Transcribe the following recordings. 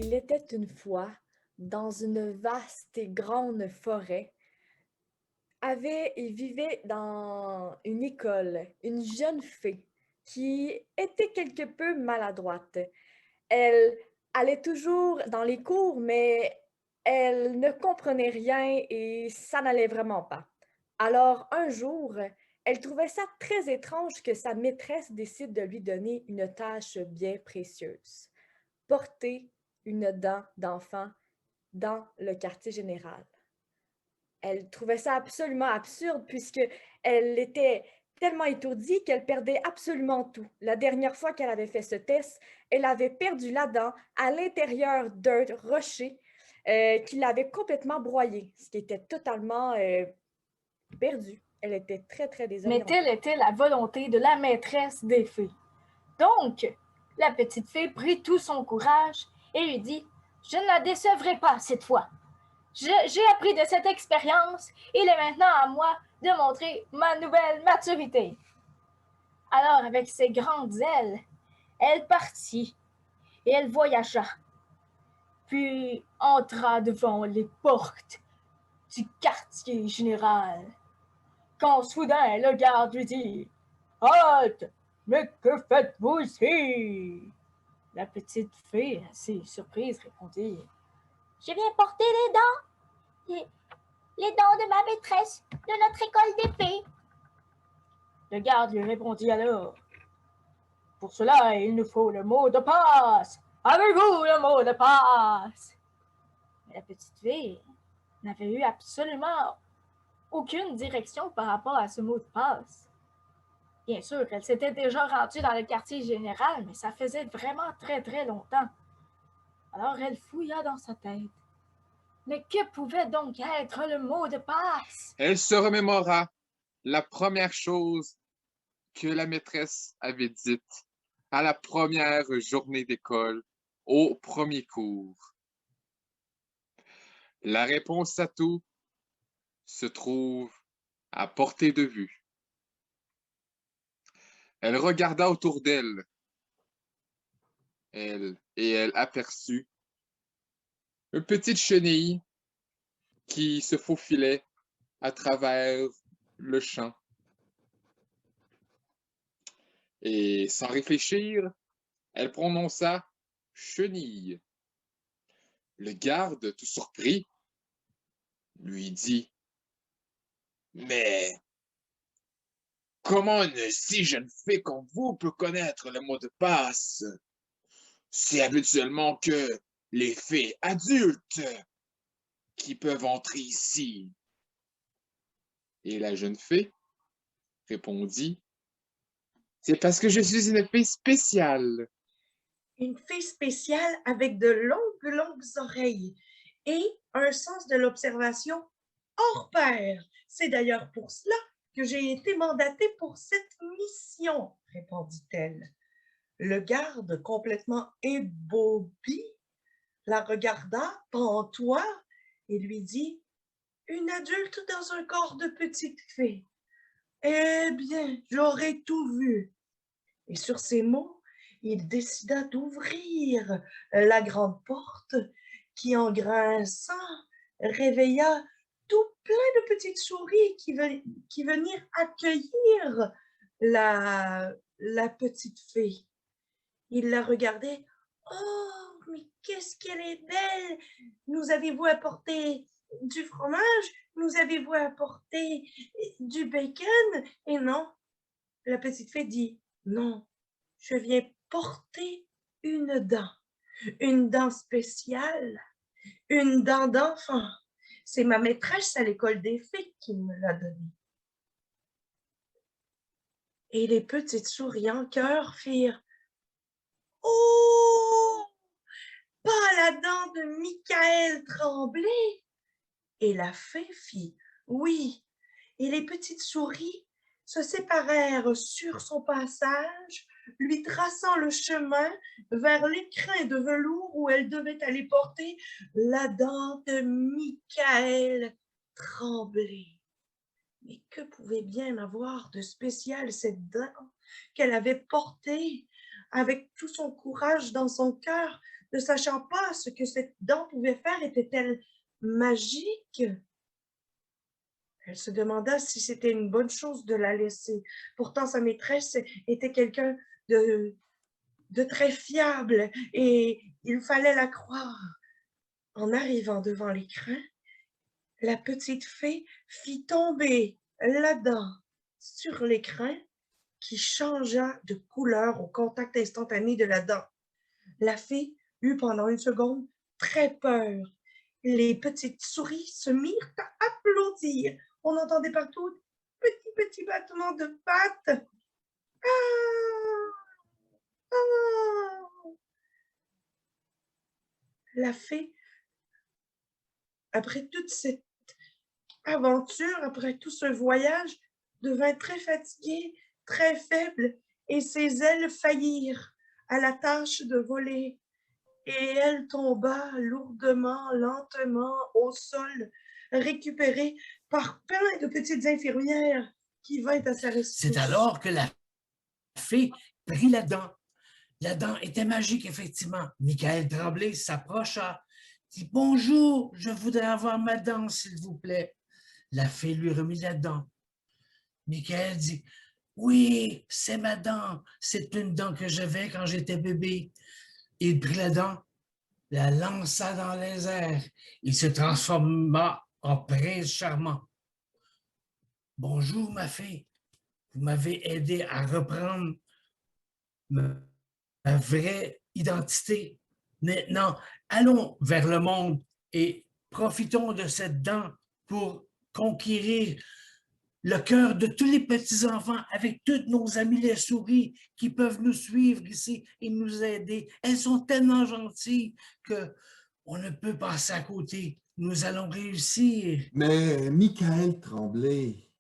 Il était une fois, dans une vaste et grande forêt, il vivait dans une école, une jeune fée qui était quelque peu maladroite. Elle allait toujours dans les cours, mais elle ne comprenait rien et ça n'allait vraiment pas. Alors un jour, elle trouvait ça très étrange que sa maîtresse décide de lui donner une tâche bien précieuse: porter une dent d'enfant dans le quartier général. Elle trouvait ça absolument absurde puisque elle était tellement étourdie qu'elle perdait absolument tout. La dernière fois qu'elle avait fait ce test, elle avait perdu la dent à l'intérieur d'un rocher qui l'avait complètement broyée, ce qui était totalement perdu. Elle était très, très Mais telle désorientée. était la volonté de la maîtresse des fées. Donc, la petite fée prit tout son courage et lui dit: Je ne la décevrai pas cette fois. J'ai appris de cette expérience, il est maintenant à moi de montrer ma nouvelle maturité. Alors, avec ses grandes ailes, elle partit et elle voyagea, puis entra devant les portes du quartier général. Quand soudain le garde lui dit: Halte! Mais que faites-vous ici? La petite fée, assez surprise, répondit: Je viens porter les dents de ma maîtresse de notre école d'épée. Le garde lui répondit alors: Pour cela, il nous faut le mot de passe. Avez-vous le mot de passe? Mais la petite fille n'avait eu absolument aucune direction par rapport à ce mot de passe. Bien sûr, elle s'était déjà rendue dans le quartier général, mais ça faisait vraiment très très longtemps. Alors elle fouilla dans sa tête. Mais que pouvait donc être le mot de passe? Elle se remémora la première chose que la maîtresse avait dite à la première journée d'école, au premier cours. La réponse à tout se trouve à portée de vue. Elle regarda autour d'elle, et elle aperçut une petite chenille qui se faufilait à travers le champ. Et sans réfléchir, elle prononça chenille. Le garde, tout surpris, lui dit: Mais comment une si jeune fée comme vous peut connaître le mot de passe? C'est habituellement que les fées adultes qui peuvent entrer ici. Et la jeune fée répondit: C'est parce que je suis une fée spéciale. Une fille spéciale avec de longues oreilles et un sens de l'observation hors pair. C'est d'ailleurs pour cela que j'ai été mandatée pour cette mission, répondit-elle. Le garde, complètement ébaubi, la regarda pantois et lui dit: Une adulte dans un corps de petite fée. Eh bien, j'aurais tout vu. Et sur ces mots, il décida d'ouvrir la grande porte qui, en grinçant, réveilla tout plein de petites souris qui venirent accueillir la petite fée. Il la regardait. Oh, mais qu'est-ce qu'elle est belle! Nous avez-vous apporté du fromage? Nous avez-vous apporté du bacon? Et non, la petite fée dit: Non, je viens porter une dent spéciale, une dent d'enfant. C'est ma maîtresse à l'école des fées qui me l'a donnée. Et les petites souris en chœur firent: Oh, pas la dent de Michael Tremblay. Et la fée fit: Oui. Et les petites souris se séparèrent sur son passage, lui traçant le chemin vers l'écrin de velours où elle devait aller porter la dent de Michael Tremblay. Mais que pouvait bien avoir de spécial cette dent qu'elle avait portée avec tout son courage dans son cœur ne sachant pas ce que cette dent pouvait faire, était-elle magique? Elle se demanda si c'était une bonne chose de la laisser. Pourtant, sa maîtresse était quelqu'un de très fiable et il fallait la croire. En arrivant devant l'écran, la petite fée fit tomber la dent sur l'écran qui changea de couleur au contact instantané de la dent. La fée eut pendant une seconde très peur. Les petites souris se mirent à applaudir. On entendait partout petits battements de pattes. Ah! Ah! La fée, après toute cette aventure, après tout ce voyage, devint très fatiguée, très faible, et ses ailes faillirent à la tâche de voler. Et elle tomba lourdement, lentement au sol, récupérée par plein de petites infirmières qui vinrent à sa rescousse. C'est alors que la fée prit la dent. La dent était magique, effectivement. Michael Tremblay s'approcha, dit « Bonjour, je voudrais avoir ma dent, s'il vous plaît. » La fée lui remit la dent. Michael dit « Oui, c'est ma dent. C'est une dent que j'avais quand j'étais bébé. » Il prit la dent, la lança dans les airs. Il se transforma en prince charmant. « Bonjour, ma fée. Vous m'avez aidé à reprendre ma vraie identité. Maintenant, allons vers le monde et profitons de cette dent pour conquérir le cœur de tous les petits-enfants avec toutes nos amies les souris qui peuvent nous suivre ici et nous aider. Elles sont tellement gentilles qu'on ne peut passer à côté. Nous allons réussir. Mais Michael Tremblay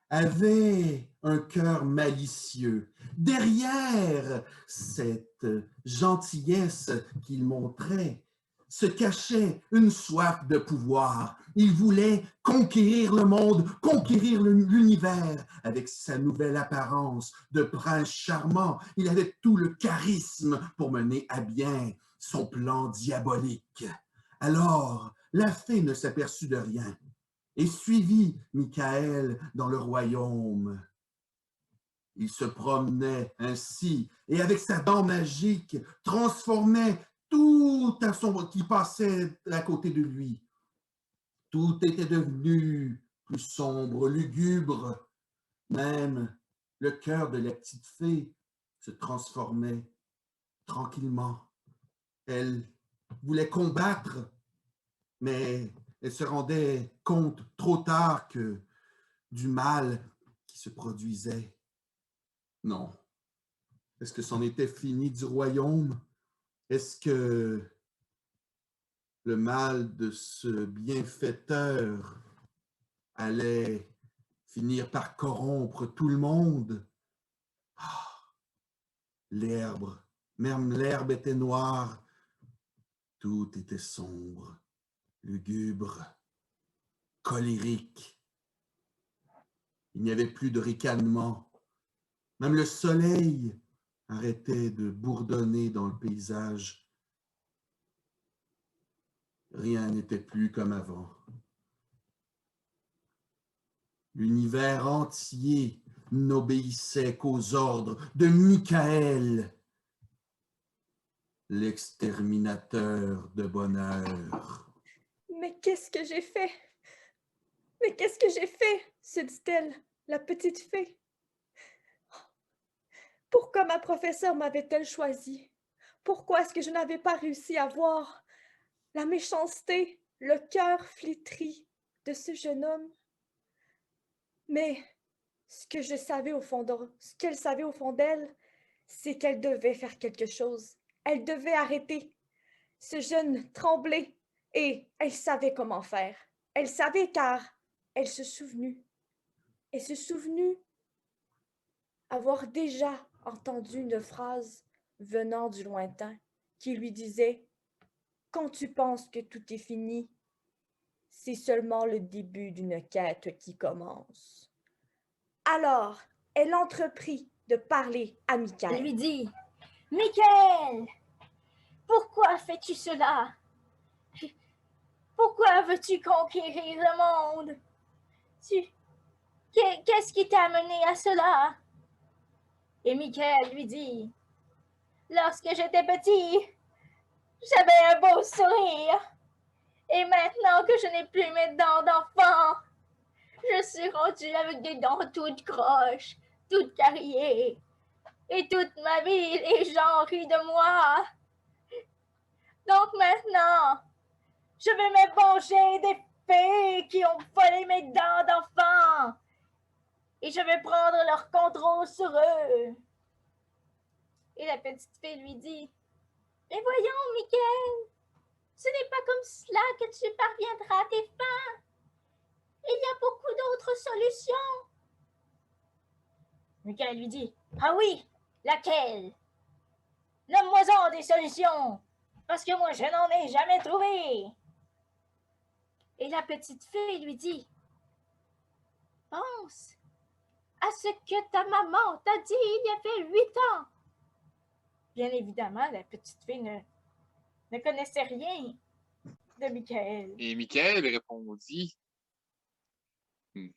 avait un cœur malicieux. Derrière cette gentillesse qu'il montrait se cachait une soif de pouvoir. Il voulait conquérir le monde, conquérir l'univers avec sa nouvelle apparence de prince charmant. Il avait tout le charisme pour mener à bien son plan diabolique. Alors, la fée ne s'aperçut de rien et suivit Michael dans le royaume. Il se promenait ainsi et avec sa dent magique transformait tout qui passait à côté de lui. Tout était devenu plus sombre, lugubre. Même le cœur de la petite fée se transformait tranquillement. Elle voulait combattre, mais elle se rendait compte trop tard du mal qui se produisait. Non. Est-ce que c'en était fini du royaume? Est-ce que le mal de ce bienfaiteur allait finir par corrompre tout le monde? Ah, l'herbe, même l'herbe était noire. Tout était sombre, lugubre, colérique. Il n'y avait plus de ricanement. Même le soleil arrêtait de bourdonner dans le paysage. Rien n'était plus comme avant. L'univers entier n'obéissait qu'aux ordres de Michael, l'exterminateur de bonheur. Mais qu'est-ce que j'ai fait? Mais qu'est-ce que j'ai fait? Se dit-elle, la petite fée. Pourquoi ma professeure m'avait-elle choisi? Pourquoi est-ce que je n'avais pas réussi à voir la méchanceté, le cœur flétri de ce jeune homme? Mais ce qu'elle savait au fond d'elle, c'est qu'elle devait faire quelque chose. Elle devait arrêter ce jeune Tremblay et elle savait comment faire. Elle savait car elle se souvenut. Elle se souvenut avoir déjà entendu une phrase venant du lointain qui lui disait « Quand tu penses que tout est fini, c'est seulement le début d'une quête qui commence. » Alors, elle entreprit de parler à Michael. Elle lui dit « Michael, pourquoi fais-tu cela? Pourquoi veux-tu conquérir le monde? Qu'est-ce qui t'a amené à cela? Et Michael lui dit, lorsque j'étais petit, j'avais un beau sourire. Et maintenant que je n'ai plus mes dents d'enfant, je suis rendue avec des dents toutes croches, toutes carriées. Et toute ma vie, les gens rient de moi. Donc maintenant, je vais me venger des fées qui ont volé mes dents d'enfant. Et je vais prendre leur contrôle sur eux. Et la petite fille lui dit, mais voyons, Michael, ce n'est pas comme cela que tu parviendras à tes fins. Il y a beaucoup d'autres solutions. Michael lui dit, ah oui, laquelle? Nomme-moi-en des solutions, parce que moi je n'en ai jamais trouvé. Et la petite fille lui dit, pense à ce que ta maman t'a dit il y avait 8 ans. Bien évidemment, la petite fille ne connaissait rien de Michael. Et Michael répondit,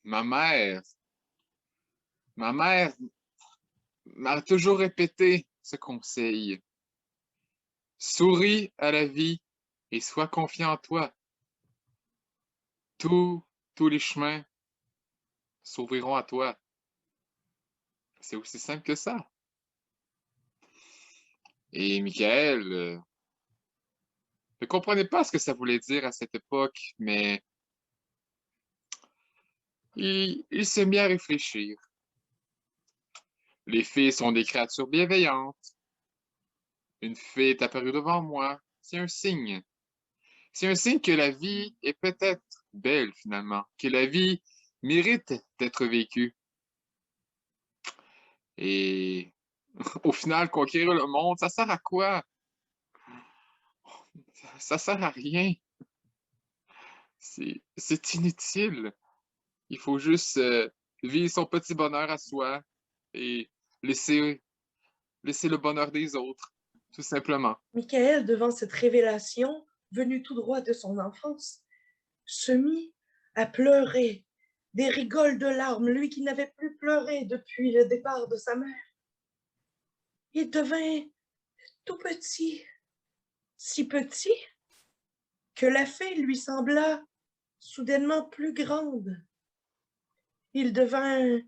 ma mère m'a toujours répété ce conseil. Souris à la vie et sois confiant en toi. Tous les chemins s'ouvriront à toi. C'est aussi simple que ça. Et Michael ne comprenait pas ce que ça voulait dire à cette époque, mais il se mit à réfléchir. Les fées sont des créatures bienveillantes. Une fée est apparue devant moi. C'est un signe. C'est un signe que la vie est peut-être belle finalement, que la vie mérite d'être vécue. Et au final, conquérir le monde, ça sert à quoi? Ça sert à rien. C'est inutile. Il faut juste vivre son petit bonheur à soi et laisser le bonheur des autres, tout simplement. Michael, devant cette révélation, venue tout droit de son enfance, se mit à pleurer, des rigoles de larmes, lui qui n'avait plus pleuré depuis le départ de sa mère. Il devint tout petit, si petit que la fée lui sembla soudainement plus grande. Il devint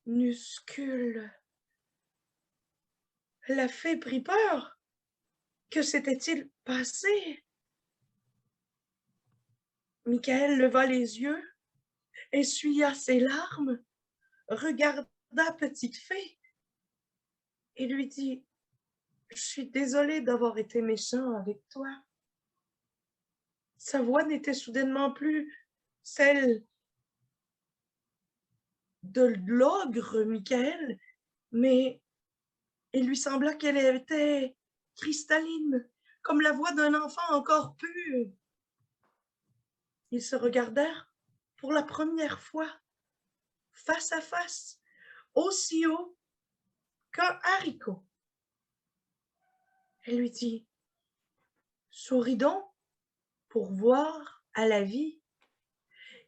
minuscule. La fée prit peur. Que s'était-il passé? Michael leva les yeux, essuya ses larmes, regarda Petite Fée et lui dit, « Je suis désolée d'avoir été méchant avec toi. » Sa voix n'était soudainement plus celle de l'ogre Michael, mais il lui sembla qu'elle était cristalline, comme la voix d'un enfant encore pur. Ils se regardèrent pour la première fois, face à face, aussi haut qu'un haricot. Elle lui dit, « Souris donc pour voir à la vie. »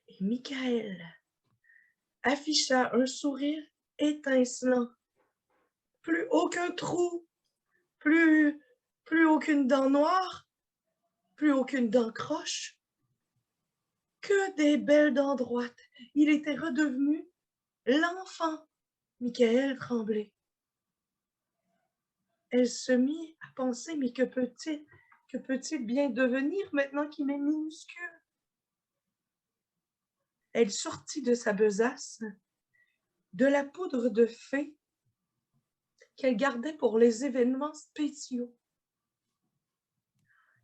Et Michael afficha un sourire étincelant. Plus aucun trou, plus aucune dent noire, plus aucune dent croche, que des belles dents droites. Il était redevenu l'enfant. Michael tremblait. Elle se mit à penser, mais que peut-il bien devenir maintenant qu'il est minuscule? Elle sortit de sa besace de la poudre de fée qu'elle gardait pour les événements spéciaux.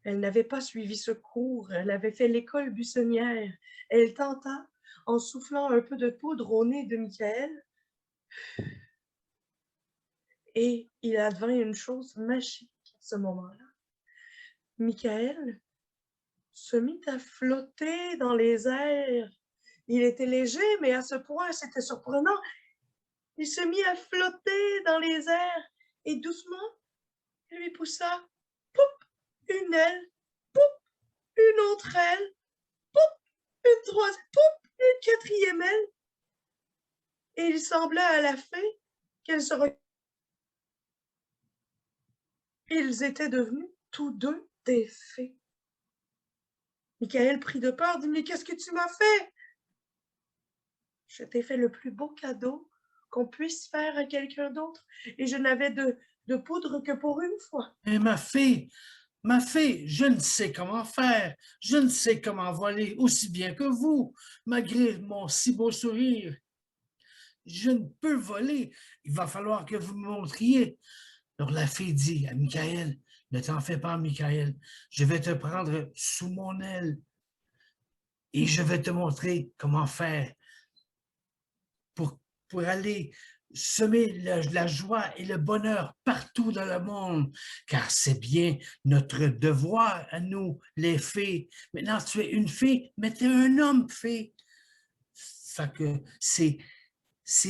Elle n'avait pas suivi ce cours, elle avait fait l'école buissonnière. Elle tenta, en soufflant un peu de poudre au nez de Michael, et il advint une chose magique à ce moment-là. Michael se mit à flotter dans les airs. Il était léger, mais à ce point, c'était surprenant. Il se mit à flotter dans les airs et doucement, Il lui poussa, poup, une aile, poup, une autre aile, poup, une troisième, poup, une quatrième aile. Et il sembla à la fée qu'elle se Ils étaient devenus tous deux des fées. Michael prit de peur, dit « Mais qu'est-ce que tu m'as fait? » « Je t'ai fait le plus beau cadeau qu'on puisse faire à quelqu'un d'autre, et je n'avais de poudre que pour une fois. » Mais ma fée, je ne sais comment faire. Je ne sais comment voler aussi bien que vous, malgré mon si beau sourire. Je ne peux voler. Il va falloir que vous me montriez. Alors la fée dit à Michael, ne t'en fais pas, Michael, je vais te prendre sous mon aile et je vais te montrer comment faire pour aller semer la joie et le bonheur partout dans le monde, car c'est bien notre devoir à nous, les fées. Maintenant, tu es une fée, mais tu es un homme fée. Ça que c'est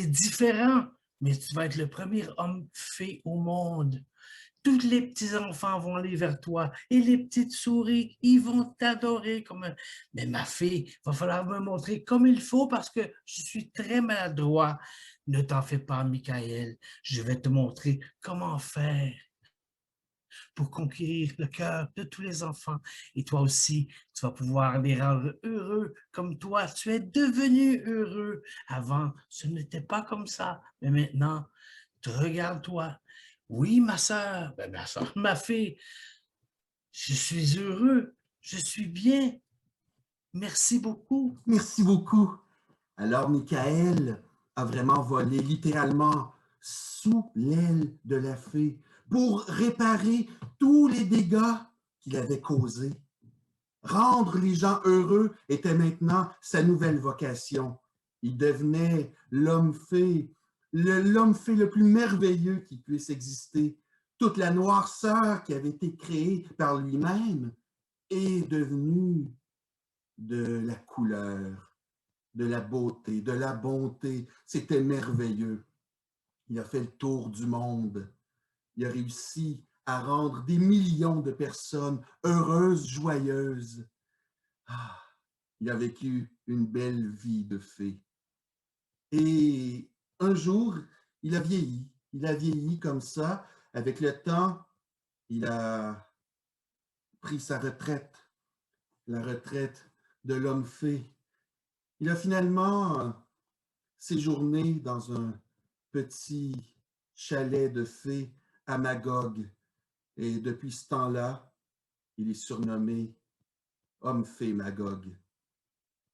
différent, mais tu vas être le premier homme fée au monde. Tous les petits-enfants vont aller vers toi et les petites souris, ils vont t'adorer. Mais ma fille, il va falloir me montrer comme il faut parce que je suis très maladroit. Ne t'en fais pas, Michael. Je vais te montrer comment faire pour conquérir le cœur de tous les enfants. Et toi aussi, tu vas pouvoir les rendre heureux comme toi. Tu es devenu heureux. Avant, ce n'était pas comme ça. Mais maintenant, regarde-toi. Oui, ma soeur, ma fille, je suis heureux, je suis bien. Merci beaucoup. Merci beaucoup. Alors, Michael a vraiment volé littéralement sous l'aile de la fée pour réparer tous les dégâts qu'il avait causés. Rendre les gens heureux était maintenant sa nouvelle vocation. Il devenait l'homme-fée le plus merveilleux qui puisse exister. Toute la noirceur qui avait été créée par lui-même est devenue de la couleur, de la beauté, de la bonté. C'était merveilleux. Il a fait le tour du monde. Il a réussi à rendre des millions de personnes heureuses, joyeuses. Ah, il a vécu une belle vie de fée. Et un jour, il a vieilli. Il a vieilli comme ça. Avec le temps, il a pris sa retraite, la retraite de l'homme fée. Il a finalement séjourné dans un petit chalet de fées à Magog. Et depuis ce temps-là, il est surnommé Homme-fée Magog.